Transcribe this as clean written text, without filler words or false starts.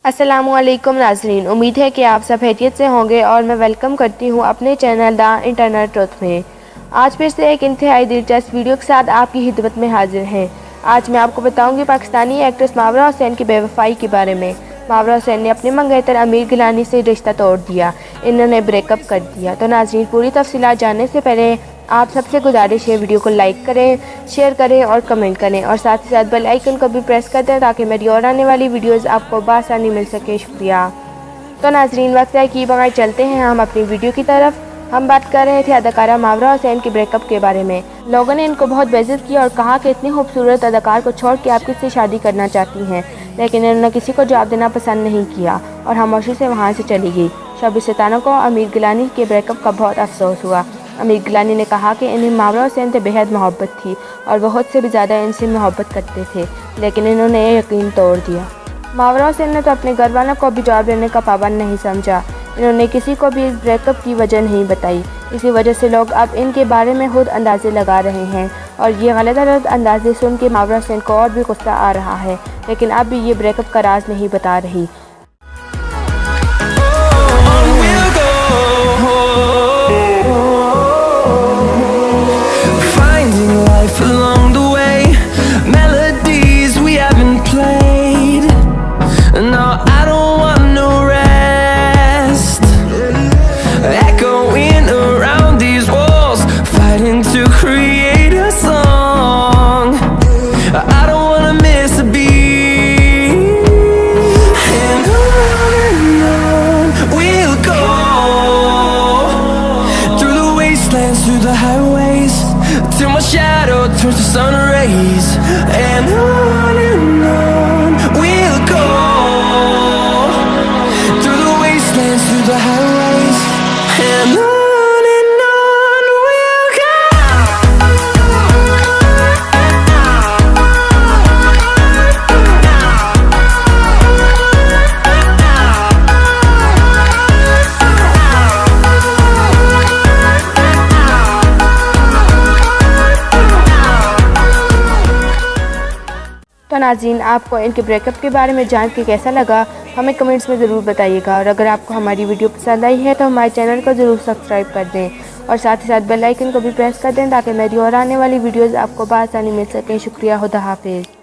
अस्सलामुअलैकुम नाज़रीन, उम्मीद है कि आप सब खैरियत से होंगे और मैं वेलकम करती हूँ अपने चैनल द इंटरनेट ट्रुथ में। आज फिर से एक इंतहाई दिलचस्प वीडियो के साथ आपकी खिदमत में हाजिर हैं। आज मैं आपको बताऊंगी पाकिस्तानी एक्ट्रेस मावरा हुसैन की बेवफाई के बारे में। मावरा हुसैन ने अपने मंगेतर आमिर गिलानी से रिश्ता तोड़ दिया, इन्होंने ब्रेकअप कर दिया। तो नाज़रीन, पूरी तफसीलात जानने से पहले आप सबसे गुजारिश है वीडियो को लाइक करें, शेयर करें और कमेंट करें और साथ ही साथ बेल आइकन को भी प्रेस कर दें ताकि मेरी और आने वाली वीडियोस आपको बआसानी मिल सके। शुक्रिया। तो नाज़रीन, वक्त है कि बगैर चलते हैं हम अपनी वीडियो की तरफ। हम बात कर रहे थे अदाकारा मावरा हुसैन के ब्रेकअप के बारे में। लोगों ने इनको बहुत बेइज्जत किया और कहा कि इतनी खूबसूरत अदाकार को छोड़ के आप किससे शादी करना चाहती हैं, लेकिन इन्होंने किसी को जवाब देना पसंद नहीं किया और खामोशी से वहाँ से चली गई। शब सितारों को आमिर गिलानी के ब्रेकअप का बहुत अफसोस हुआ। आमिर गिलानी ने कहा कि इन्हें मावरा हुसैन से बेहद मोहब्बत थी और बहुत से भी ज़्यादा इनसे मोहब्बत करते थे, लेकिन इन्होंने ये यकीन तोड़ दिया। मावरा हुसैन ने तो अपने घर वालों को भी जवाब देने का पाबंद नहीं समझा। इन्होंने किसी को भी इस ब्रेकअप की वजह नहीं बताई। इसी वजह से लोग अब इनके बारे में खुद अंदाजे लगा रहे हैं और ये गलत अंदाजे सुन के मावरा हुसैन को और भी गुस्सा आ रहा है, लेकिन अब भी ये ब्रेकअप का राज नहीं बता रही। Through the highways till my shadow turns to sun rays, and on we'll go through the wastelands, through the highways, and on we'll go. तो नाज़रीन, आपको इनके ब्रेकअप के बारे में जान के कैसा लगा हमें कमेंट्स में ज़रूर बताइएगा और अगर आपको हमारी वीडियो पसंद आई है तो हमारे चैनल को ज़रूर सब्सक्राइब कर दें और साथ ही साथ बेल आइकन को भी प्रेस कर दें ताकि मेरी और आने वाली वीडियोज़ आपको बआसानी मिल सकें। शुक्रिया। खुदा हाफिज़।